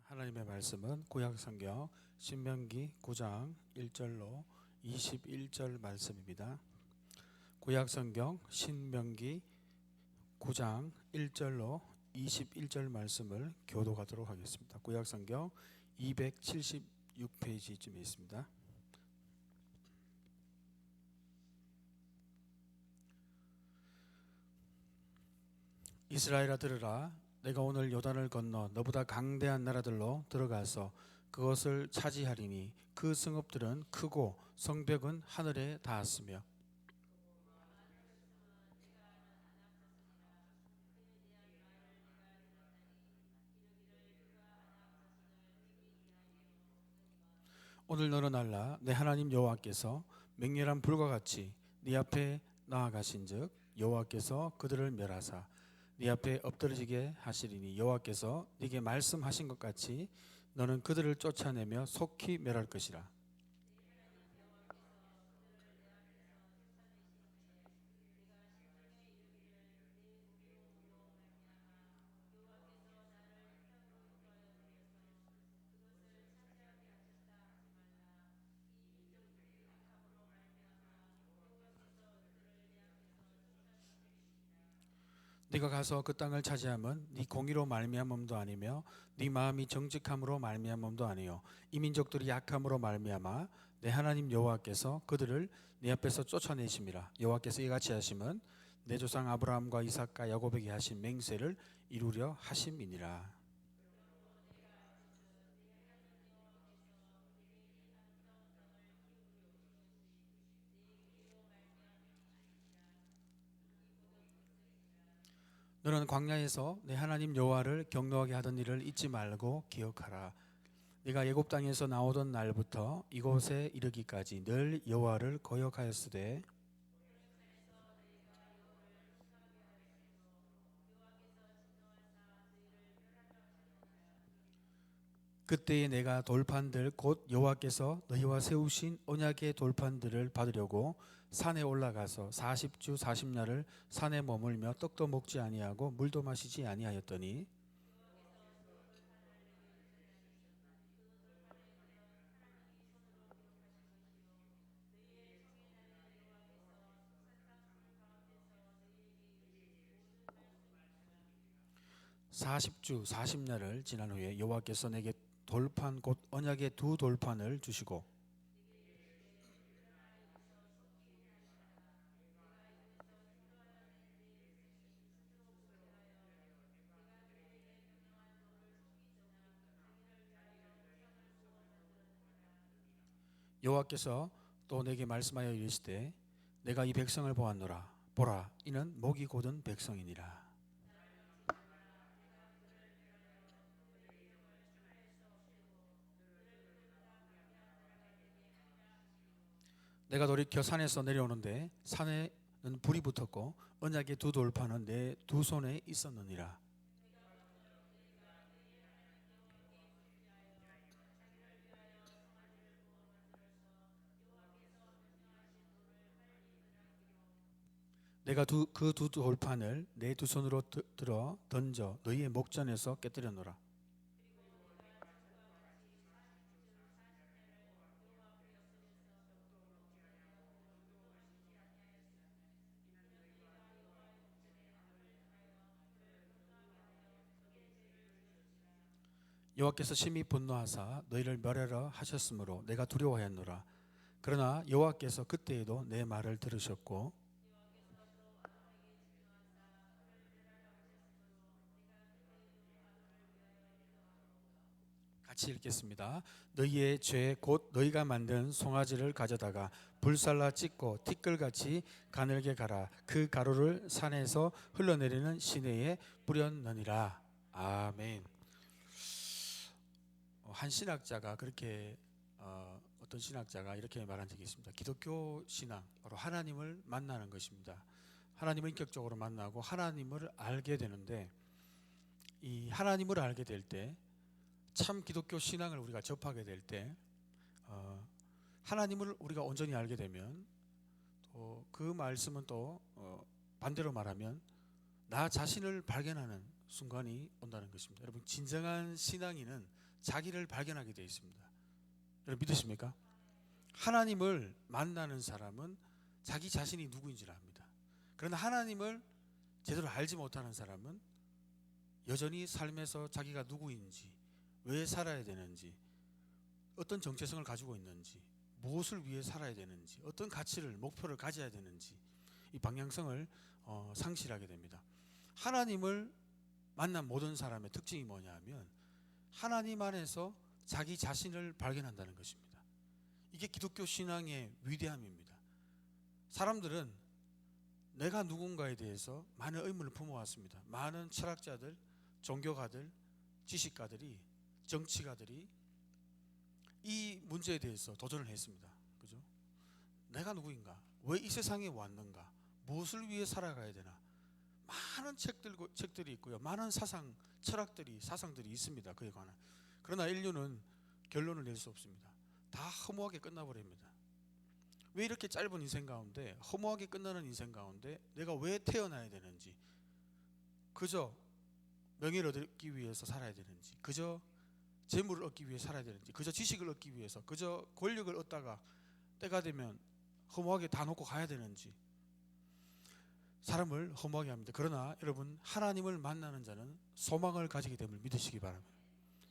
하나님의 말씀은 구약성경 신명기 9장 1절로 21절 말씀입니다. 구약성경 신명기 9장 1절로 21절 말씀을 교독하도록 하겠습니다. 구약성경 276페이지쯤에 있습니다. 이스라엘아 들으라. 내가 오늘 요단을 건너 너보다 강대한 나라들로 들어가서 그것을 차지하리니 그 성읍들은 크고 성벽은 하늘에 닿았으며 오늘 너는 알라. 내 하나님 여호와께서 맹렬한 불과 같이 네 앞에 나아가신즉 여호와께서 그들을 멸하사 네 앞에 엎드러지게 하시리니 여호와께서 네게 말씀하신 것 같이 너는 그들을 쫓아내며 속히 멸할 것이라. 네가 가서 그 땅을 차지하면 네 공의로 말미암음도 아니며 네 마음이 정직함으로 말미암음도 아니요 이 민족들이 약함으로 말미암아 내 하나님 여호와께서 그들을 네 앞에서 쫓아내심이라. 여호와께서 이같이 하심은 내 조상 아브라함과 이삭과 야곱에게 하신 맹세를 이루려 하심이니라. 너는 광야에서 내 하나님 여호와를 경노하게 하던 일을 잊지 말고 기억하라. 네가 애굽 땅에서 나오던 날부터 이곳에 이르기까지 늘 여호와를 거역하였으되 그때에 내가 돌판들 곧 여호와께서 너희와 세우신 언약의 돌판들을 받으려고 산에 올라가서 40주 40날을 산에 머물며 떡도 먹지 아니하고 물도 마시지 아니하였더니 (40주 40날을) 지난 후에 여호와께서 내게 돌판 곧 언약의 두 돌판을 주시고 여호와께서 또 내게 말씀하여 이르시되 내가 이 백성을 보았노라. 보라, 이는 목이 곧은 백성이니라. 내가 돌이켜 산에서 내려오는데 산에는 불이 붙었고 언약의 두 돌판은 내 두 손에 있었느니라. 내가 그 두 돌판을 내 두 손으로 들어 던져 너희의 목전에서 깨뜨려놓으라. 여호와께서 심히 분노하사 너희를 멸하려 하셨으므로 내가 두려워하였노라. 그러나 여호와께서 그때에도 내 말을 들으셨고 같이 읽겠습니다. 너희의 죄 곧 너희가 만든 송아지를 가져다가 불살라 찢고 티끌같이 가늘게 갈아 그 가루를 산에서 흘러내리는 시내에 뿌렸느니라. 아멘. 한 신학자가 그렇게 어떤 신학자가 이렇게 말한 적이 있습니다. 기독교 신앙 바로 하나님을 만나는 것입니다. 하나님을 인격적으로 만나고 하나님을 알게 되는데 이 하나님을 알게 될 때 참 기독교 신앙을 우리가 접하게 될 때 하나님을 우리가 온전히 알게 되면 또 그 말씀은 또 반대로 말하면 나 자신을 발견하는 순간이 온다는 것입니다. 여러분, 진정한 신앙인은 자기를 발견하게 되어 있습니다. 여러분 믿으십니까? 하나님을 만나는 사람은 자기 자신이 누구인지를 압니다. 그러나 하나님을 제대로 알지 못하는 사람은 여전히 삶에서 자기가 누구인지, 왜 살아야 되는지, 어떤 정체성을 가지고 있는지, 무엇을 위해 살아야 되는지, 어떤 가치를, 목표를 가져야 되는지 이 방향성을 상실하게 됩니다. 하나님을 만난 모든 사람의 특징이 뭐냐 하면 하나님 안에서 자기 자신을 발견한다는 것입니다. 이게 기독교 신앙의 위대함입니다. 사람들은 내가 누군가에 대해서 많은 의문을 품어왔습니다. 많은 철학자들, 종교가들, 지식가들이, 정치가들이 이 문제에 대해서 도전을 했습니다. 그죠? 내가 누구인가? 왜 이 세상에 왔는가? 무엇을 위해 살아가야 되나? 많은 책들이 있고요. 많은 사상들이 있습니다. 그에 관한. 그러나 인류는 결론을 낼 수 없습니다. 다 허무하게 끝나버립니다. 왜 이렇게 짧은 인생 가운데, 허무하게 끝나는 인생 가운데 내가 왜 태어나야 되는지, 그저 명예를 얻기 위해서 살아야 되는지, 그저 재물을 얻기 위해 살아야 되는지, 그저 지식을 얻기 위해서, 그저 권력을 얻다가 때가 되면 허무하게 다 놓고 가야 되는지 사람을 허무하게 합니다. 그러나 여러분, 하나님을 만나는 자는 소망을 가지게 됨을 믿으시기 바랍니다.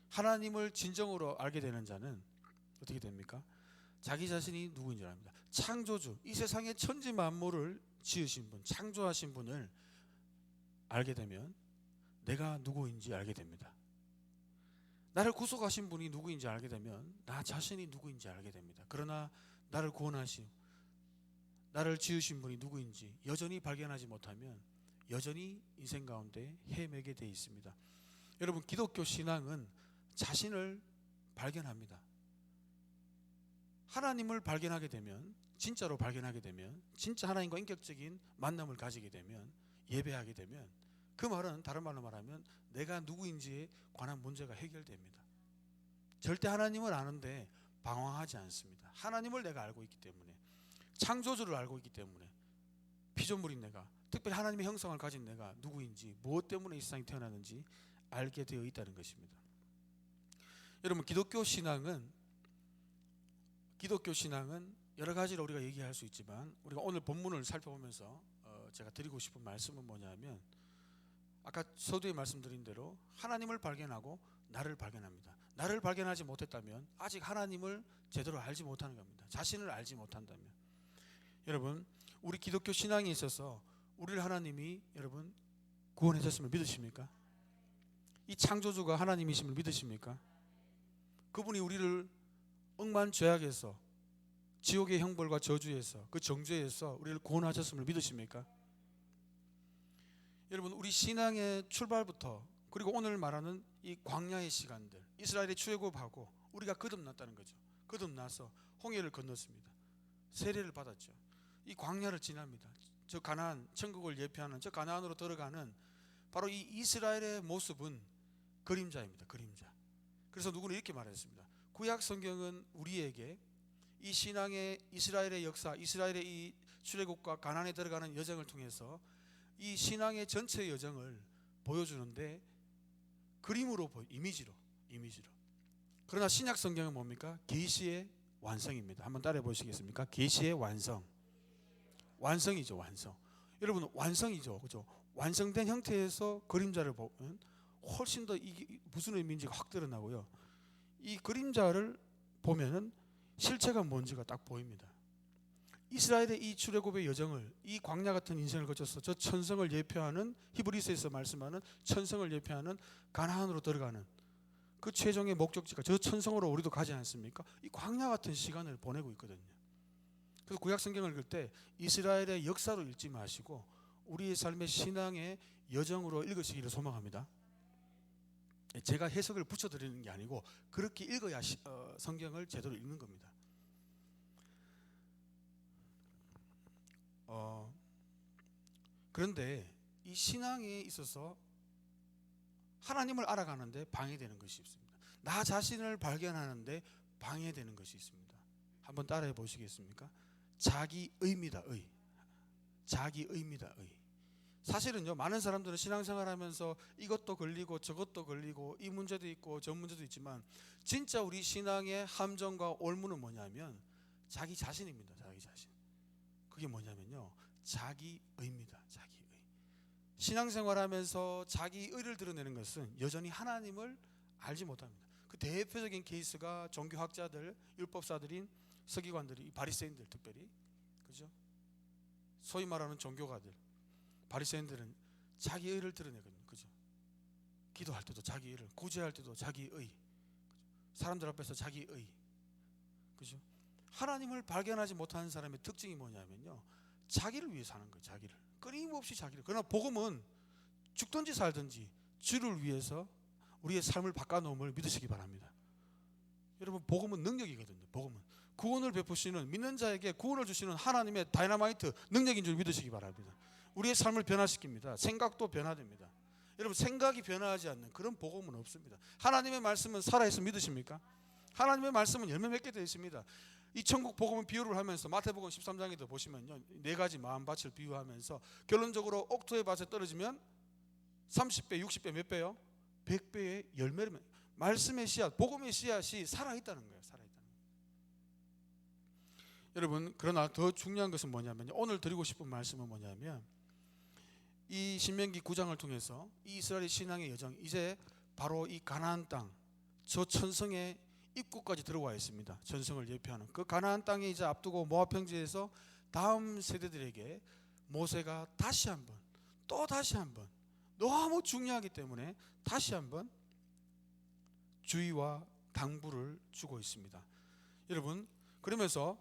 하나님을 진정으로 알게 되는 자는 어떻게 됩니까? 자기 자신이 누구인 줄 압니다. 창조주, 이 세상의 천지 만물을 지으신 분, 창조하신 분을 알게 되면 내가 누구인지 알게 됩니다. 나를 구속하신 분이 누구인지 알게 되면 나 자신이 누구인지 알게 됩니다. 그러나 나를 구원하시고 나를 지으신 분이 누구인지 여전히 발견하지 못하면 여전히 인생 가운데 헤매게 되어 있습니다. 여러분, 기독교 신앙은 자신을 발견합니다. 하나님을 발견하게 되면, 진짜로 발견하게 되면, 진짜 하나님과 인격적인 만남을 가지게 되면, 예배하게 되면, 그 말은 다른 말로 말하면 내가 누구인지에 관한 문제가 해결됩니다. 절대 하나님을 아는데 방황하지 않습니다. 하나님을 내가 알고 있기 때문에, 창조주를 알고 있기 때문에, 피조물인 내가, 특별히 하나님의 형상을 가진 내가 누구인지, 무엇 때문에 이 세상에 태어났는지 알게 되어 있다는 것입니다. 여러분, 기독교 신앙은 여러 가지로 우리가 얘기할 수 있지만, 우리가 오늘 본문을 살펴보면서 제가 드리고 싶은 말씀은 뭐냐면, 아까 서두에 말씀드린 대로 하나님을 발견하고 나를 발견합니다. 나를 발견하지 못했다면 아직 하나님을 제대로 알지 못하는 겁니다. 자신을 알지 못한다면. 여러분, 우리 기독교 신앙에 있어서 우리를 하나님이 여러분 구원하셨음을 믿으십니까? 이 창조주가 하나님이심을 믿으십니까? 그분이 우리를 억만 죄악에서, 지옥의 형벌과 저주에서, 그 정죄에서 우리를 구원하셨음을 믿으십니까? 여러분, 우리 신앙의 출발부터, 그리고 오늘 말하는 이 광야의 시간들, 이스라엘이 출애굽하고 우리가 거듭났다는 거죠. 거듭나서 홍해를 건넜습니다. 세례를 받았죠. 이 광야를 지납니다. 저 가나안, 천국을 예표하는 저 가나안으로 들어가는 바로 이 이스라엘의 모습은 그림자입니다. 그림자. 그래서 누구는 이렇게 말했습니다. 구약 성경은 우리에게 이 신앙의 이스라엘의 역사, 이스라엘의 이 출애굽과 가나안에 들어가는 여정을 통해서 이 신앙의 전체 여정을 보여주는데 그림으로 이미지로. 그러나 신약 성경은 뭡니까? 계시의 완성입니다. 한번 따라해 보시겠습니까? 계시의 완성. 완성이죠, 완성. 여러분, 완성이죠, 그죠? 완성된 형태에서 그림자를 보면 훨씬 더 이게 무슨 의미인지가 확 드러나고요. 이 그림자를 보면은 실체가 뭔지가 딱 보입니다. 이스라엘의 이 출애굽의 여정을, 이 광야 같은 인생을 거쳐서 저 천성을 예표하는, 히브리서에서 말씀하는 천성을 예표하는 가나안으로 들어가는 그 최종의 목적지가 저 천성으로 우리도 가지 않습니까? 이 광야 같은 시간을 보내고 있거든요. 그래서 구약 성경을 읽을 때 이스라엘의 역사로 읽지 마시고 우리의 삶의 신앙의 여정으로 읽으시기를 소망합니다. 제가 해석을 붙여드리는 게 아니고 그렇게 읽어야 성경을 제대로 읽는 겁니다. 그런데 이 신앙에 있어서 하나님을 알아가는데 방해되는 것이 있습니다. 나 자신을 발견하는데 방해되는 것이 있습니다. 한번 따라해 보시겠습니까? 자기의입니다. 의. 자기의입니다. 의. 사실은요, 많은 사람들은 신앙생활하면서 이것도 걸리고 저것도 걸리고 이 문제도 있고 저 문제도 있지만 진짜 우리 신앙의 함정과 올무는 뭐냐면 자기 자신입니다. 자기 자신. 그게 뭐냐면요, 자기의입니다. 자기의. 신앙생활하면서 자기의를 드러내는 것은 여전히 하나님을 알지 못합니다. 그 대표적인 케이스가 종교학자들, 율법사들인 서기관들이, 바리새인들 특별히, 그죠? 소위 말하는 종교가들, 바리새인들은 자기의를 드러내거든요. 그죠? 기도할 때도 자기의를, 구제할 때도 자기의, 사람들 앞에서 자기의, 그죠? 하나님을 발견하지 못하는 사람의 특징이 뭐냐면요, 자기를 위해 사는 거예요. 자기를, 끊임없이 자기를. 그러나 복음은 죽든지 살든지 주를 위해서 우리의 삶을 바꿔놓음을 믿으시기 바랍니다. 여러분, 복음은 능력이거든요. 복음은 구원을 베푸시는, 믿는 자에게 구원을 주시는 하나님의 다이너마이트 능력인 줄 믿으시기 바랍니다. 우리의 삶을 변화시킵니다. 생각도 변화됩니다. 여러분, 생각이 변화하지 않는 그런 복음은 없습니다. 하나님의 말씀은 살아있어 믿으십니까? 하나님의 말씀은 열매 맺게 되어 있습니다. 이 천국 복음은 비유를 하면서 마태복음 13장에도 보시면요, 4가지 마음밭을 비유하면서 결론적으로 옥토의 밭에 떨어지면 30배, 60배, 몇 배요? 100배의 열매를. 말씀의 씨앗, 복음의 씨앗이 살아있다는 거예요. 살아있다는 거예요. 여러분, 그러나 더 중요한 것은 뭐냐면요, 오늘 드리고 싶은 말씀은 뭐냐면 이 신명기 9장을 통해서 이 이스라엘 신앙의 여정, 이제 바로 이 가나안 땅, 저 천성의 입구까지 들어와 있습니다. 전성을 예표하는 그 가나안 땅에 이제 앞두고 모압 평지에서 다음 세대들에게 모세가 다시 한번, 또 다시 한번, 너무 중요하기 때문에 다시 한번 주의와 당부를 주고 있습니다. 여러분, 그러면서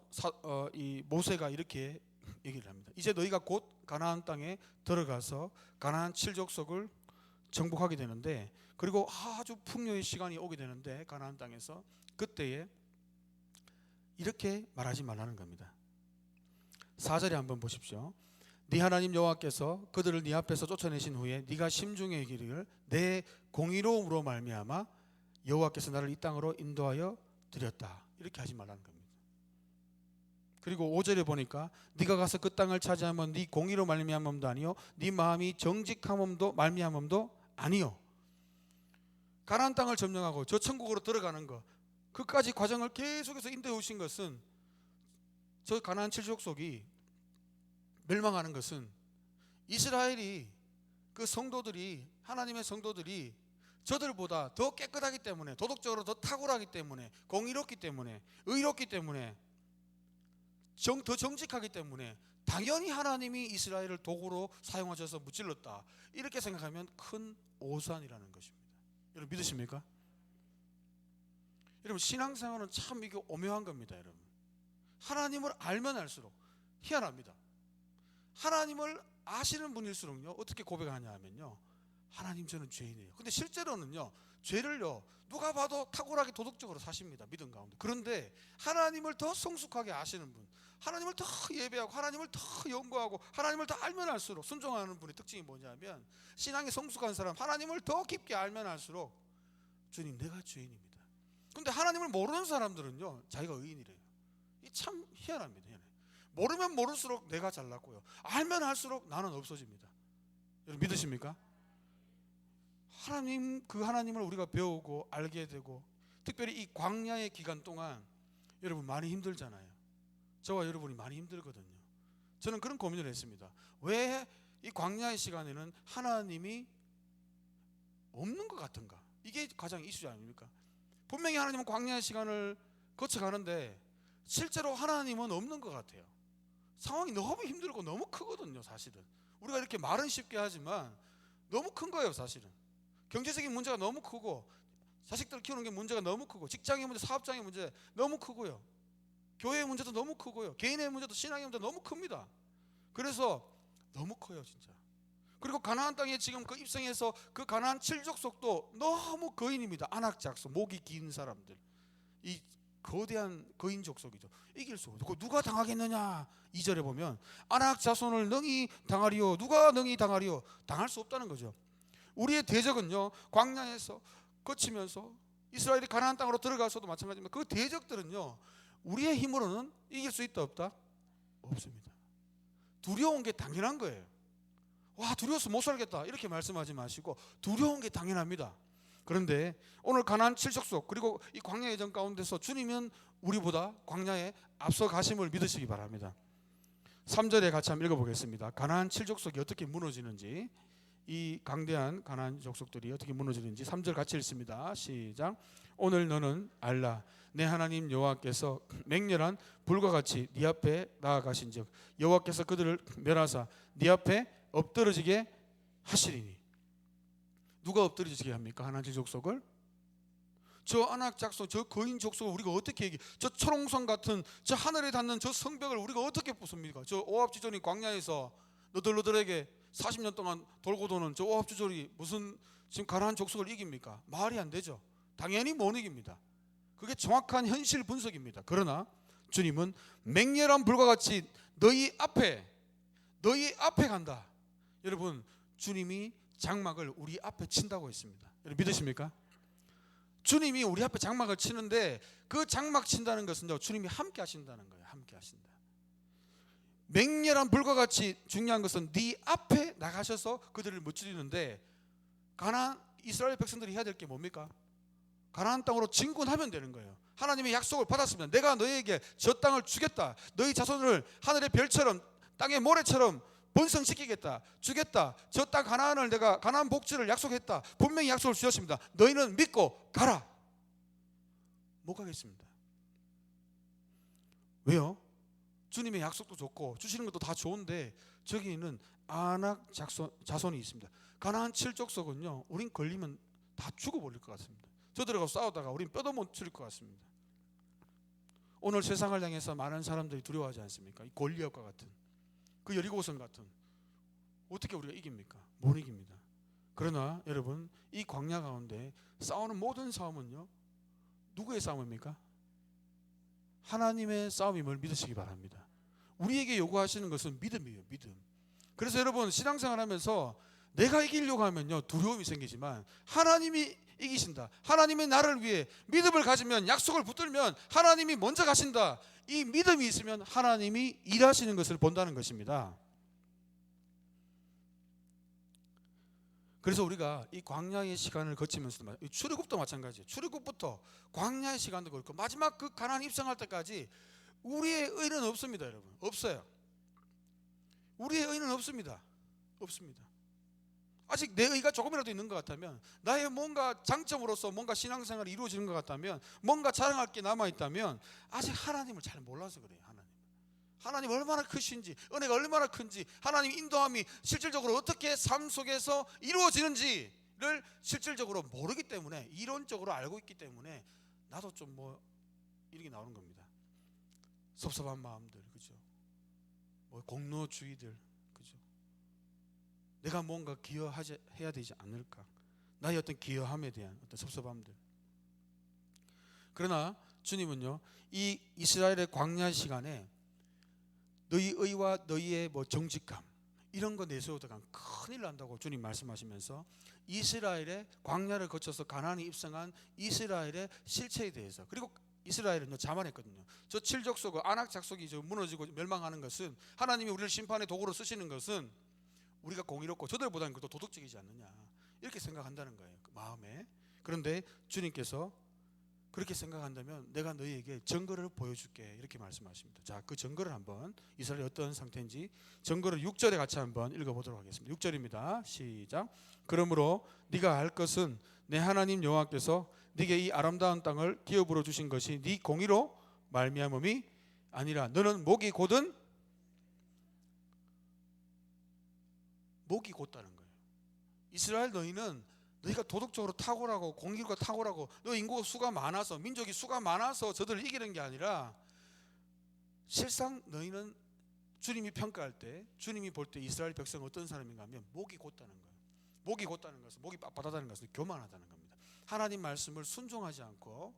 이 모세가 이렇게 얘기를 합니다. 이제 너희가 곧 가나안 땅에 들어가서 가나안 7족속을 정복하게 되는데, 그리고 아주 풍요의 시간이 오게 되는데 가나안 땅에서 그때에 이렇게 말하지 말라는 겁니다. 4절에 한번 보십시오. 네 하나님 여호와께서 그들을 네 앞에서 쫓아내신 후에 네가 심중에 이르기를 내 공의로움으로 말미암아 여호와께서 나를 이 땅으로 인도하여 드렸다, 이렇게 하지 말라는 겁니다. 그리고 5절에 보니까 네가 가서 그 땅을 차지하면 네 공의로 말미암음도 아니요 네 마음이 정직함음도 말미암음도 아니요. 가나안 땅을 점령하고 저 천국으로 들어가는 것, 그까지 과정을 계속해서 인도해 오신 것은, 저 가나안 7족속이 멸망하는 것은 이스라엘이, 그 성도들이, 하나님의 성도들이 저들보다 더 깨끗하기 때문에, 도덕적으로 더 탁월하기 때문에, 공의롭기 때문에, 의롭기 때문에, 더 정직하기 때문에 당연히 하나님이 이스라엘을 도구로 사용하셔서 무찔렀다, 이렇게 생각하면 큰 오산이라는 것입니다. 여러분, 믿으십니까? 여러분, 신앙생활은 참 이게 오묘한 겁니다. 여러분, 하나님을 알면 알수록 희한합니다. 하나님을 아시는 분일수록요, 어떻게 고백하냐 하면요, 하나님 저는 죄인이에요. 근데 실제로는요, 죄를요 누가 봐도 탁월하게 도덕적으로 사십니다. 믿음 가운데. 그런데 하나님을 더 성숙하게 아시는 분, 하나님을 더 예배하고 하나님을 더 연구하고 하나님을 더 알면 알수록 순종하는 분의 특징이 뭐냐면, 신앙이 성숙한 사람, 하나님을 더 깊게 알면 알수록 주님 내가 죄인입니다. 근데 하나님을 모르는 사람들은요 자기가 의인이래요. 이 참 희한합니다. 희한해. 모르면 모를수록 내가 잘났고요, 알면 할수록 나는 없어집니다. 여러분, 믿으십니까? 하나님, 그 하나님을 우리가 배우고 알게 되고, 특별히 이 광야의 기간 동안 여러분 많이 힘들잖아요. 저와 여러분이 많이 힘들거든요. 저는 그런 고민을 했습니다. 왜 이 광야의 시간에는 하나님이 없는 것 같은가? 이게 가장 이슈 아닙니까? 분명히 하나님은 광야의 시간을 거쳐가는데 실제로 하나님은 없는 것 같아요. 상황이 너무 힘들고 너무 크거든요. 사실은 우리가 이렇게 말은 쉽게 하지만 너무 큰 거예요. 사실은 경제적인 문제가 너무 크고, 자식들 키우는 게 문제가 너무 크고, 직장의 문제, 사업장의 문제 너무 크고요, 교회의 문제도 너무 크고요, 개인의 문제도, 신앙의 문제도 너무 큽니다. 그래서 너무 커요 진짜. 그리고 가나안 땅에 지금 그 입성해서 그 가나안 7족속도 너무 거인입니다. 안악작속, 목이 긴 사람들, 이 거대한 거인 족속이죠. 이길 수 없고 누가 당하겠느냐. 2절에 보면 안악자손을 능히 당하리요, 누가 능히 당하리요. 당할 수 없다는 거죠. 우리의 대적은요, 광야에서 거치면서 이스라엘이 가나안 땅으로 들어가서도 마찬가지입니다. 그 대적들은요 우리의 힘으로는 이길 수 있다 없다? 없습니다. 두려운 게 당연한 거예요. 와, 두려워서 못 살겠다 이렇게 말씀하지 마시고 두려운 게 당연합니다. 그런데 오늘 가나안 7족속 그리고 이 광야의 전 가운데서 주님은 우리보다 광야에 앞서 가심을 믿으시기 바랍니다. 3절에 같이 한번 읽어보겠습니다. 가나안 7족속이 어떻게 무너지는지, 이 강대한 가나안 족속들이 어떻게 무너지는지 3절 같이 읽습니다. 시작. 오늘 너는 알라. 내 하나님 여호와께서 맹렬한 불과 같이 네 앞에 나아가신즉 여호와께서 그들을 멸하사 네 앞에 엎드러지게 하시리니. 누가 엎드러지게 합니까? 하나님 족속을? 저 아낙 족속, 저 거인 족속을 우리가 어떻게 얘기? 저 초롱성 같은 저 하늘에 닿는 저 성벽을 우리가 어떻게 부숩니까? 저 오합지졸이 광야에서 너들에게 40년 동안 돌고 도는 저 오합지졸이 무슨 지금 가나안 족속을 이깁니까? 말이 안 되죠. 당연히 못 이깁니다. 그게 정확한 현실 분석입니다. 그러나 주님은 맹렬한 불과 같이 너희 앞에 간다. 여러분, 주님이 장막을 우리 앞에 친다고 했습니다. 여러분 믿으십니까? 주님이 우리 앞에 장막을 치는데 그 장막 친다는 것은요, 주님이 함께 하신다는 거예요. 함께 하신다. 맹렬한 불과 같이 중요한 것은 네 앞에 나가셔서 그들을 무찌르는데, 가나안 이스라엘 백성들이 해야 될 게 뭡니까? 가나안 땅으로 진군하면 되는 거예요. 하나님의 약속을 받았습니다. 내가 너희에게 저 땅을 주겠다. 너희 자손을 하늘의 별처럼 땅의 모래처럼 번성시키겠다. 주겠다. 저 땅 가나안을 내가 가나안 복지를 약속했다. 분명히 약속을 주셨습니다. 너희는 믿고 가라. 못 가겠습니다. 왜요? 주님의 약속도 좋고 주시는 것도 다 좋은데 저기는 아낙 자손이 있습니다. 가나안 7족속은요, 우린 걸리면 다 죽어버릴 것 같습니다. 저들하고 싸우다가 우린 뼈도 못 추릴 것 같습니다. 오늘 세상을 향해서 많은 사람들이 두려워하지 않습니까? 이 골리앗과 같은, 그 여리고성 같은, 어떻게 우리가 이깁니까? 못 이깁니다. 그러나 여러분, 이 광야 가운데 싸우는 모든 싸움은요, 누구의 싸움입니까? 하나님의 싸움임을 믿으시기 바랍니다. 우리에게 요구하시는 것은 믿음이에요. 믿음. 그래서 여러분, 신앙생활하면서 내가 이기려고 하면요, 두려움이 생기지만 하나님이 이기신다. 하나님의 나를 위해 믿음을 가지면, 약속을 붙들면 하나님이 먼저 가신다. 이 믿음이 있으면 하나님이 일하시는 것을 본다는 것입니다. 그래서 우리가 이 광야의 시간을 거치면서, 출애굽도 마찬가지예요. 출애굽부터 광야의 시간도 그렇고 마지막 그 가나안 입성할 때까지 우리의 의는 없습니다. 여러분, 없어요. 우리의 의는 없습니다. 없습니다. 아직 내 의가 조금이라도 있는 것 같다면, 나의 뭔가 장점으로서 뭔가 신앙생활이 이루어지는 것 같다면, 뭔가 자랑할 게 남아있다면 아직 하나님을 잘 몰라서 그래요. 하나님 얼마나 크신지, 은혜가 얼마나 큰지, 하나님 인도함이 실질적으로 어떻게 삶 속에서 이루어지는지를 실질적으로 모르기 때문에, 이론적으로 알고 있기 때문에 나도 좀 이렇게 나오는 겁니다. 섭섭한 마음들, 그죠? 공로주의들, 그죠? 내가 뭔가 기여해야 되지 않을까? 나의 어떤 기여함에 대한 어떤 섭섭함들. 그러나 주님은요, 이 이스라엘의 광야 시간에 너희 의와 너희의 정직감 이런 거 내세우다가 큰일 난다고 주님 말씀하시면서, 이스라엘의 광야를 거쳐서 가나안에 입성한 이스라엘의 실체에 대해서, 그리고 이스라엘은 자만했거든요. 저 7족속 아낙 족속이 무너지고 멸망하는 것은, 하나님이 우리를 심판의 도구로 쓰시는 것은 우리가 공의롭고 저들보다는 그래도 도덕적이지 않느냐, 이렇게 생각한다는 거예요, 그 마음에. 그런데 주님께서 그렇게 생각한다면 내가 너희에게 증거를 보여줄게, 이렇게 말씀하십니다. 자, 그 증거를 한번, 이스라엘이 어떤 상태인지 증거를 6절에 같이 한번 읽어보도록 하겠습니다. 6절입니다. 시작. 그러므로 네가 알 것은 내 하나님 여호와께서 네게 이 아름다운 땅을 기업으로 주신 것이 네 공의로 말미암음이 아니라 너는 목이 곧다는 거예요. 이스라엘, 너희가 도덕적으로 탁월하고 공의가 탁월하고 너 인구가 수가 많아서, 민족이 수가 많아서 저들을 이기는 게 아니라, 실상 너희는 주님이 평가할 때, 주님이 볼 때 이스라엘 백성은 어떤 사람인가 하면 목이 곧다는 거예요. 목이 곧다는 것은, 목이 빳빳하다는 것은 교만하다는 겁니다. 하나님 말씀을 순종하지 않고,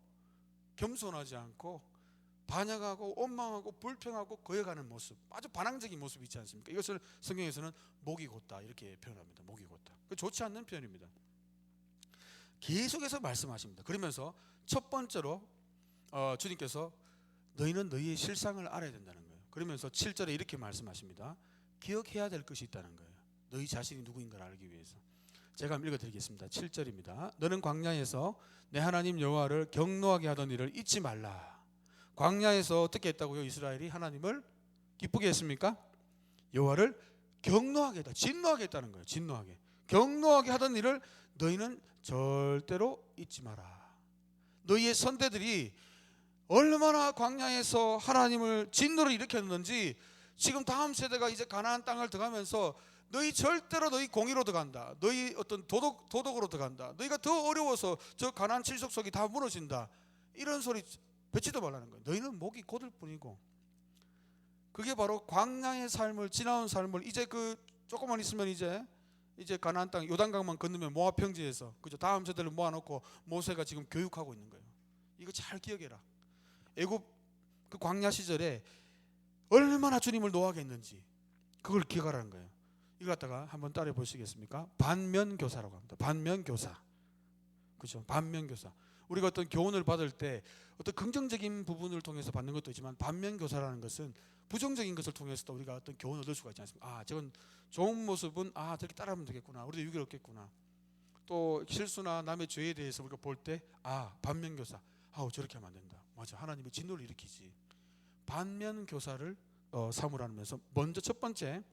겸손하지 않고, 반역하고 원망하고 불평하고 거역하는 모습, 아주 반항적인 모습이 있지 않습니까? 이것을 성경에서는 목이 곧다 이렇게 표현합니다. 목이 곧다. 좋지 않는 표현입니다. 계속해서 말씀하십니다. 그러면서 첫 번째로 주님께서 너희는 너희의 실상을 알아야 된다는 거예요. 그러면서 7절에 이렇게 말씀하십니다. 기억해야 될 것이 있다는 거예요. 너희 자신이 누구인가를 알기 위해서. 제가 한번 읽어드리겠습니다. 7절입니다. 너는 광야에서 내 하나님 여호와를 경노하게 하던 일을 잊지 말라. 광야에서 어떻게 했다고요? 이스라엘이 하나님을 기쁘게 했습니까? 여호와를 경노하게 했다. 진노하게 했다는 거예요. 진노하게. 경노하게 하던 일을 너희는 절대로 잊지 마라. 너희의 선대들이 얼마나 광야에서 하나님을 진노를 일으켰는지 지금 다음 세대가 이제 가나안 땅을 들어가면서 너희 절대로 너희 공의로 들어간다. 너희 어떤 도덕으로 들어간다. 너희가 더 어려워서 저 가나안 칠족속이 다 무너진다. 이런 소리 뱉지도 말라는 거예요. 너희는 목이 곧을 뿐이고. 그게 바로 광야의 삶을 지나온 삶을 이제 그 조금만 있으면 이제 가나안 땅 요단강만 건너면 모압 평지에서 그죠? 다음 세대를 모아놓고 모세가 지금 교육하고 있는 거예요. 이거 잘 기억해라. 애굽 그 광야 시절에 얼마나 주님을 노하게 했는지 그걸 기억하라는 거예요. 이걸 갖다가 한번 따라 보시겠습니까? 반면교사라고 합니다. 반면교사. 그죠? 반면교사. 우리가 어떤 교훈을 받을 때 어떤 긍정적인 부분을 통해서 받는 것도 있지만 반면교사라는 것은 부정적인 것을 통해서도 우리가 어떤 교훈을 얻을 수가 있지 않습니까? 아, 저건 좋은 모습은 저렇게 따라하면 되겠구나. 우리도 유기를 얻겠구나. 또 실수나 남의 죄에 대해서 우리가 볼 때 반면교사. 저렇게 하면 안 된다. 맞아. 하나님의 진노를 일으키지. 반면교사를 삼으라면서 먼저 첫 번째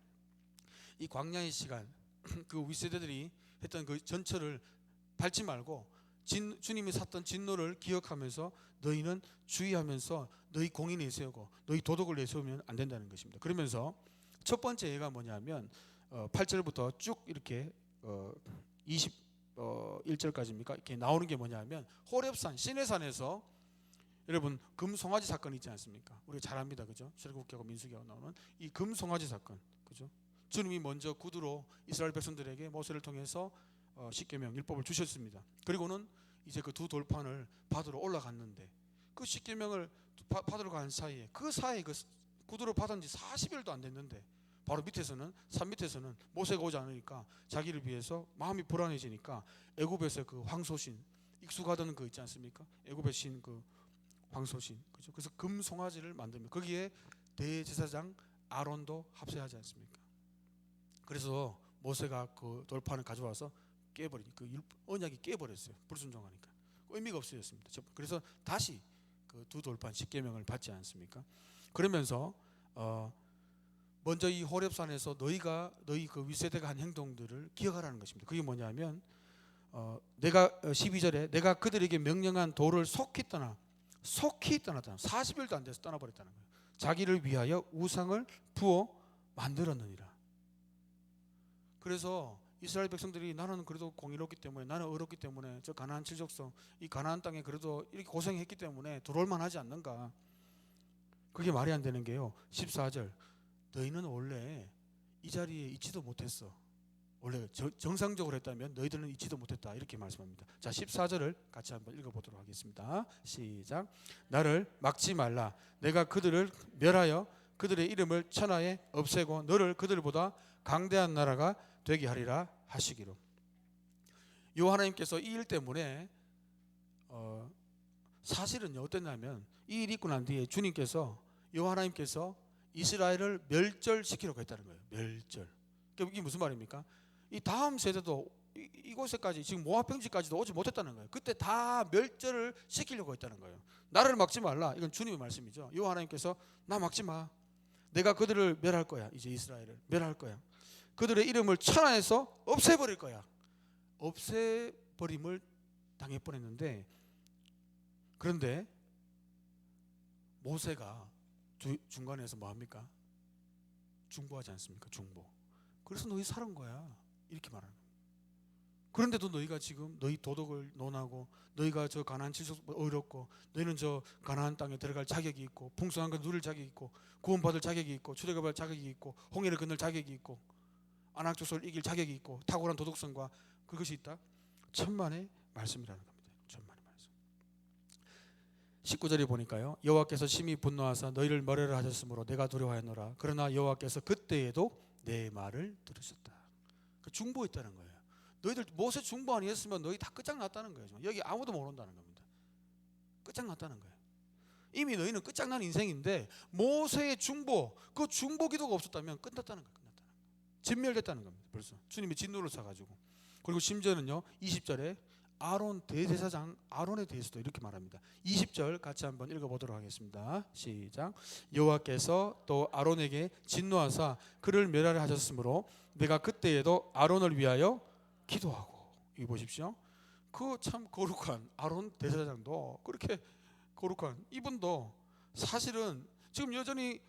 이 광야의 시간 그 윗세대들이 했던 그 전철을 밟지 말고 주님이 샀던 진노를 기억하면서 너희는 주의하면서 너희 공의 내세우고 너희 도덕을 내세우면 안 된다는 것입니다. 그러면서 첫 번째 예가 뭐냐면 8절부터 쭉 이렇게 21절까지입니까? 이렇게 나오는 게 뭐냐면 호렙산 시내산에서 여러분 금송아지 사건 있지 않습니까? 우리가 잘 압니다. 그죠? 출애굽기하고 민수기하고 나오는 이 금송아지 사건. 그죠? 주님이 먼저 구두로 이스라엘 백성들에게 모세를 통해서 십계명 율법을 주셨습니다. 그리고는 이제 그 두 돌판을 받으러 올라갔는데 그 십계명을 받으러 간 사이에 그 구두를 받은 지 40일도 안 됐는데 바로 산 밑에서는 모세가 오지 않으니까 자기를 위해서 마음이 불안해지니까 애굽에서 그 황소신 익숙하던 그 있지 않습니까? 애굽의 신 그 황소신. 그죠? 그래서 금송아지를 만들면 거기에 대제사장 아론도 합세하지 않습니까? 그래서 모세가 그 돌판을 가져와서 깨버리니 그 언약이 깨버렸어요. 불순종하니까 의미가 없어졌습니다. 그래서 다시 그 두 돌판 십계명을 받지 않습니까? 그러면서 먼저 이 호렙산에서 너희 그 윗세대가 한 행동들을 기억하라는 것입니다. 그게 뭐냐면 내가 12절에 내가 그들에게 명령한 도를 속히 떠났다. 40일도 안 돼서 떠나버렸다는 거예요. 자기를 위하여 우상을 부어 만들었느니라. 그래서 이스라엘 백성들이 나는 그래도 공의롭기 때문에 나는 의롭기 때문에 저 가나안 칠족성 이 가나안 땅에 그래도 이렇게 고생했기 때문에 들어올 만하지 않는가. 그게 말이 안 되는 게요. 14절 너희는 원래 이 자리에 있지도 못했어. 원래 정상적으로 했다면 너희들은 있지도 못했다. 이렇게 말씀합니다. 자 14절을 같이 한번 읽어보도록 하겠습니다. 시작. 나를 막지 말라. 내가 그들을 멸하여 그들의 이름을 천하에 없애고 너를 그들보다 강대한 나라가 되게 하리라 하시기로. 요 하나님께서 이 일 때문에 사실은요 어땠냐면 이 일이 있고 난 뒤에 주님께서 요 하나님께서 이스라엘을 멸절시키려고 했다는 거예요. 멸절. 이게 무슨 말입니까? 이 다음 세대도 이곳에까지 지금 모압 평지까지도 오지 못했다는 거예요. 그때 다 멸절을 시키려고 했다는 거예요. 나를 막지 말라. 이건 주님의 말씀이죠. 요 하나님께서 나 막지 마. 내가 그들을 멸할 거야. 이제 이스라엘을 멸할 거야. 그들의 이름을 천하에서 없애버릴 거야. 없애버림을 당해 뻔했는데 그런데 모세가 중간에서 뭐합니까? 중보하지 않습니까? 중보. 그래서 너희 살은 거야. 이렇게 말하는 거예요. 그런데도 너희가 지금 너희 도덕을 논하고 너희가 저 가나안 칠족 어렵고 너희는 저 가나안 땅에 들어갈 자격이 있고 풍성한 걸 누릴 자격이 있고 구원받을 자격이 있고 출애굽할 자격이 있고 홍해를 건널 자격이 있고 아낙족속을 이길 자격이 있고 탁월한 도덕성과 그것이 있다. 천만의 말씀이라는 겁니다. 천만의 말씀. 19절에 보니까요. 여호와께서 심히 분노하사 너희를 멸하려 하셨으므로 내가 두려워하였노라. 그러나 여호와께서 그때에도 내 말을 들으셨다. 중보했다는 거예요. 너희들 모세 중보 아니었으면 너희 다 끝장났다는 거예요. 여기 아무도 못 온다는 겁니다. 끝장났다는 거예요. 이미 너희는 끝장난 인생인데 모세의 중보, 그 중보 기도가 없었다면 끝났다는 거예요. 진멸됐다는 겁니다. 벌써 주님이 진노를 쏴가지고. 그리고 심지어는요 20절에 아론 대제사장 아론에 대해서도 이렇게 말합니다. 20절 같이 한번 읽어보도록 하겠습니다. 시작. 여호와께서 또 아론에게 진노하사 그를 멸하려 하셨으므로 내가 그때에도 아론을 위하여 기도하고. 이 보십시오. 그 참 거룩한 아론 대제사장도 그렇게 거룩한 이분도 사실은 지금 여전히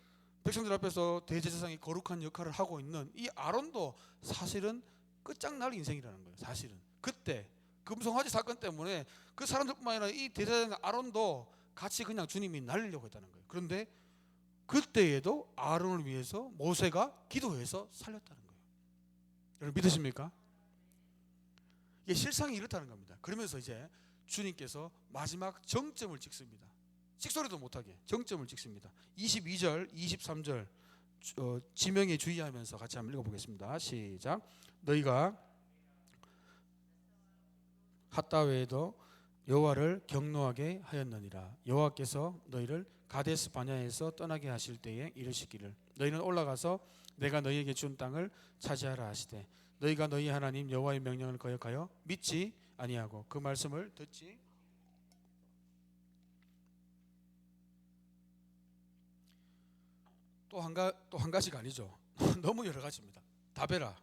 백성들 앞에서 대제사장이 거룩한 역할을 하고 있는 이 아론도 사실은 끝장날 인생이라는 거예요. 사실은 그때 금송아지 사건 때문에 그 사람들뿐만 아니라 이 대제사장 아론도 같이 그냥 주님이 날리려고 했다는 거예요. 그런데 그때에도 아론을 위해서 모세가 기도해서 살렸다는 거예요. 여러분 믿으십니까? 이게 실상이 이렇다는 겁니다. 그러면서 이제 주님께서 마지막 정점을 찍습니다. 찍소리도 못하게 정점을 찍습니다. 22절, 23절 지명에 주의하면서 같이 한번 읽어보겠습니다. 시작. 너희가 핫다 외에도 여호와를 경노하게 하였느니라. 여호와께서 너희를 가데스 바냐에서 떠나게 하실 때에 이르시기를 너희는 올라가서 내가 너희에게 준 땅을 차지하라 하시되 너희가 너희 하나님 여호와의 명령을 거역하여 믿지 아니하고 그 말씀을 듣지 또 한 가지가 아니죠. 너무 여러 가지입니다. 다베라.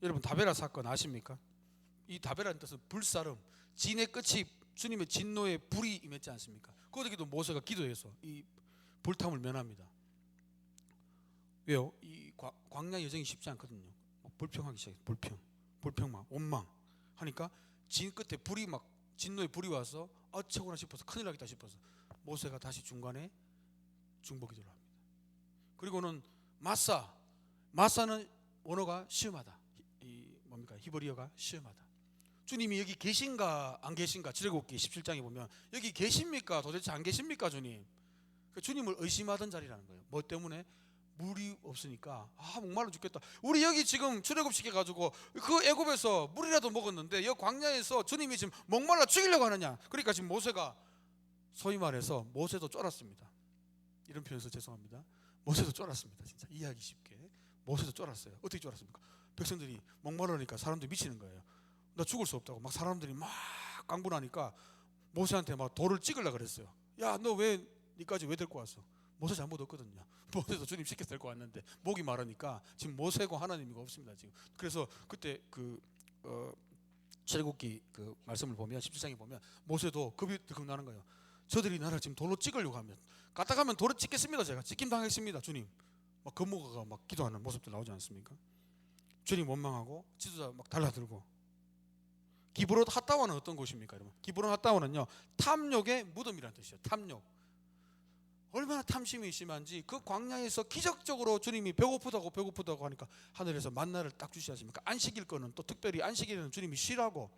여러분 다베라 사건 아십니까? 이 다베라는 뜻은 불사름, 진의 끝이 주님의 진노의 불이 임했지 않습니까? 거기도 모세가 기도해서 이 불탐을 면합니다. 왜요? 이 광야 여정이 쉽지 않거든요. 불평하기 시작해. 불평만 원망 하니까 진 끝에 불이 막 진노의 불이 와서 어쩌구나 싶어서 큰일 나겠다 싶어서 모세가 다시 중간에 중보 기도를 합니다. 그리고는 마사는 원어가 시험하다. 이 뭡니까? 히브리어가 시험하다. 주님이 여기 계신가 안 계신가 출애굽기 17장에 보면 여기 계십니까? 도대체 안 계십니까 주님? 주님을 의심하던 자리라는 거예요. 뭐 때문에? 물이 없으니까 목말라 죽겠다. 우리 여기 지금 출애굽시켜가지고 그 애굽에서 물이라도 먹었는데 여기 광야에서 주님이 지금 목말라 죽이려고 하느냐. 그러니까 지금 모세가 소위 말해서 모세도 쫄았습니다. 이런 표현에서 죄송합니다. 모세도 쫄았습니다. 진짜 이해하기 쉽게 모세도 쫄았어요. 어떻게 쫄았습니까? 백성들이 목마르니까 사람들이 미치는 거예요. 나 죽을 수 없다고 막 사람들이 막 깡분하니까 모세한테 막 돌을 찍으려고 그랬어요. 야, 너 왜 니까지 왜 데리고 왔어? 모세 잘못 없거든요. 모세도 주님 시켜서 데리고 왔는데 목이 마르니까 지금 모세고 하나님이고 없습니다 지금. 그래서 그때 출애굽기 그 말씀을 보면 17장에 보면 모세도 겁이 들컥 나는 거예요. 저들이 나를 지금 돌로 찍으려고 하면 갔다 가면 돌을 찍겠습니다. 제가 찍힘 당했습니다 주님. 막 겁먹어가 막 기도하는 모습들 나오지 않습니까? 주님 원망하고 지도자 막 달라들고. 기브롯 핫다와는 어떤 곳입니까 여러분? 기브롯 핫다와는요 탐욕의 무덤이라는 뜻이에요. 탐욕. 얼마나 탐심이 심한지 그 광야에서 기적적으로 주님이 배고프다고 하니까 하늘에서 만나를 딱 주시지 않습니까? 안식일 거는 또 특별히 안식일에는 주님이 쉬라고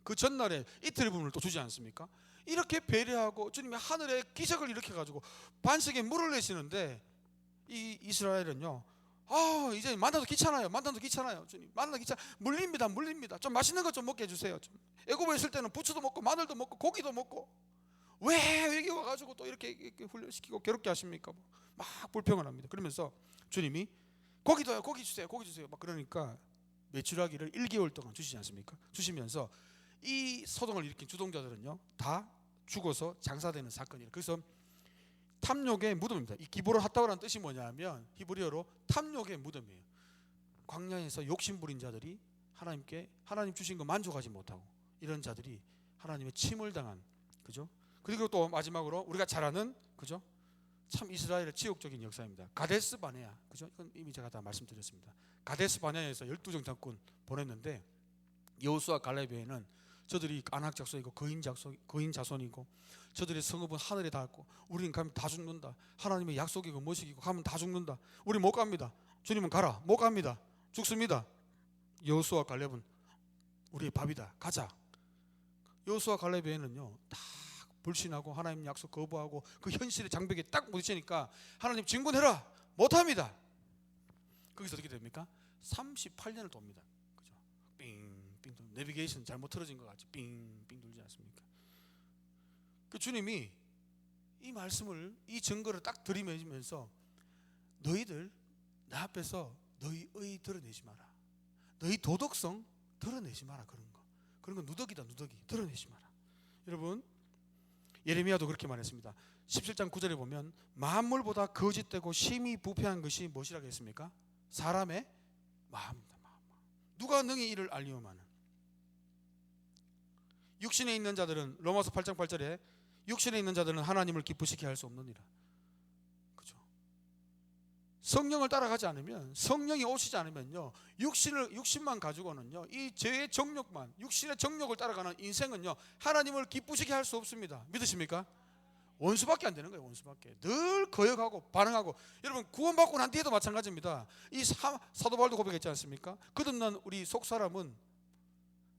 그 전날에 이틀의 부분을 또 주지 않습니까? 이렇게 배려하고 주님이 하늘에 기적을 일으켜가지고 반석에 물을 내시는데 이 이스라엘은요 이제 만나도 귀찮아요. 주님 만나도 귀찮아. 물립니다. 좀 맛있는 것 좀 먹게 해주세요. 애굽에 있을 때는 부추도 먹고 마늘도 먹고 고기도 먹고 왜 여기 와가지고 또 이렇게 훈련시키고 괴롭게 하십니까? 막 불평을 합니다. 그러면서 주님이 고기도요, 고기 주세요. 막 그러니까 메추라기를 1개월 동안 주시지 않습니까? 주시면서 이 소동을 일으킨 주동자들은요 다 죽어서 장사되는 사건이에요. 그래서 탐욕의 무덤입니다. 이 기브롯 핫다와라는 뜻이 뭐냐면 히브리어로 탐욕의 무덤이에요. 광야에서 욕심 부린 자들이 하나님 주신 거 만족하지 못하고 이런 자들이 하나님의 침을 당한 그죠? 그리고 또 마지막으로 우리가 잘 아는 그죠? 참 이스라엘의 지옥적인 역사입니다. 가데스 바네아 그죠? 이건 이미 제가 다 말씀드렸습니다. 가데스 바네아에서 12정 장군 보냈는데 여호수아 갈렙에는 저들이 안악 작손이고 거인 자손이고 저들의 성읍은 하늘에 닿았고 우리는 가면 다 죽는다. 하나님의 약속이고 뭐시기고 가면 다 죽는다. 우리 못 갑니다. 주님은 가라. 못 갑니다. 죽습니다. 여호수아 갈렙은 우리의 밥이다. 가자. 여호수아 갈렙에는요 다 불신하고 하나님 약속 거부하고 그 현실의 장벽에 딱 부딪히니까 하나님 진군해라. 못합니다. 거기서 어떻게 됩니까? 38년을 돕니다. 그죠? 빙빙 내비게이션 잘못 틀어진 것 같이 빙빙 돌지 않습니까? 그 주님이 이 말씀을, 이 증거를 딱 들이매면서 너희들 나 앞에서 너희 의 드러내지 마라. 너희 도덕성 드러내지 마라. 그런 거 누더기다, 누더기. 드러내지 마라. 여러분, 예레미야도 그렇게 말했습니다. 17장 9절에 보면 만물보다 거짓되고 심히 부패한 것이 무엇이라고 했습니까? 사람의 마음이다. 마음. 누가 능히 이를 알리오마는. 육신에 있는 자들은, 로마서 8장 8절에 육신에 있는 자들은 하나님을 기쁘시게 할 수 없느니라. 그죠? 성령을 따라가지 않으면, 성령이 오시지 않으면요, 육신만 가지고는요, 이 죄의 정욕만, 육신의 정욕을 따라가는 인생은요, 하나님을 기쁘시게 할 수 없습니다. 믿으십니까? 원수밖에 안 되는 거예요. 원수밖에. 늘 거역하고 반응하고. 여러분, 구원받고 난 뒤에도 마찬가지입니다. 이 사도 바울도 고백했지 않습니까? 거듭난 우리 속사람은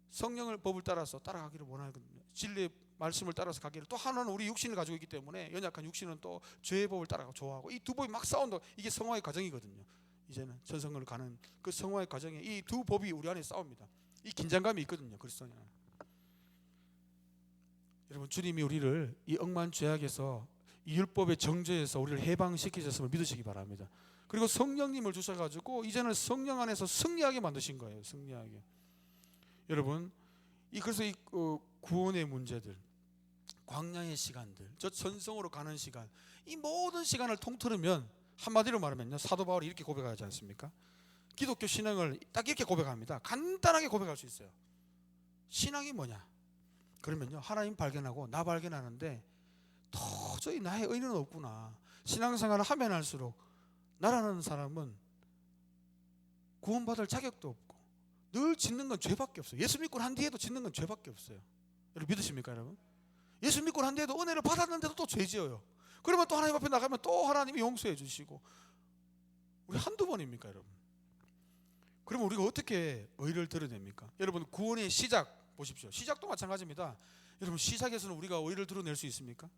성령을 법을 따라서 따라가기를 원하거든요. 진리의 말씀을 따라서 가기를. 또 하나는 우리 육신을 가지고 있기 때문에 연약한 육신은 또 죄의 법을 따라가고 좋아하고, 이 두 법이 막 싸운다. 이게 성화의 과정이거든요. 이제는 전성을 가는 그 성화의 과정에 이 두 법이 우리 안에 싸웁니다. 이 긴장감이 있거든요. 그리스도인 안에. 여러분, 주님이 우리를 이 억만 죄악에서, 이 율법의 정죄에서 우리를 해방시키셨음을 믿으시기 바랍니다. 그리고 성령님을 주셔가지고 이제는 성령 안에서 승리하게 만드신 거예요. 승리하게. 여러분, 그래서 이 구원의 문제들, 광야의 시간들, 저 전성으로 가는 시간, 이 모든 시간을 통틀으면 한마디로 말하면요, 사도 바울이 이렇게 고백하지 않습니까? 기독교 신앙을 딱 이렇게 고백합니다. 간단하게 고백할 수 있어요. 신앙이 뭐냐? 그러면요, 하나님 발견하고 나 발견하는데 도저히 나의 의는 없구나. 신앙생활을 하면 할수록 나라는 사람은 구원받을 자격도 없고 늘 짓는 건 죄밖에 없어요. 예수 믿고 난 뒤에도 짓는 건 죄밖에 없어요. 여러분, 믿으십니까? 여러분, 예수 믿고 난 뒤에도 은혜를 받았는데도 또 죄 지어요. 그러면 또 하나님 앞에 나가면 또 하나님이 용서해 주시고. 우리 한두 번입니까, 여러분? 그러면 우리가 어떻게 의를 드러냅니까? 여러분, 구원의 시작 보십시오. 시작도 마찬가지입니다. 여러분, 시작에서는 우리가 의를 드러낼 수 있습니까?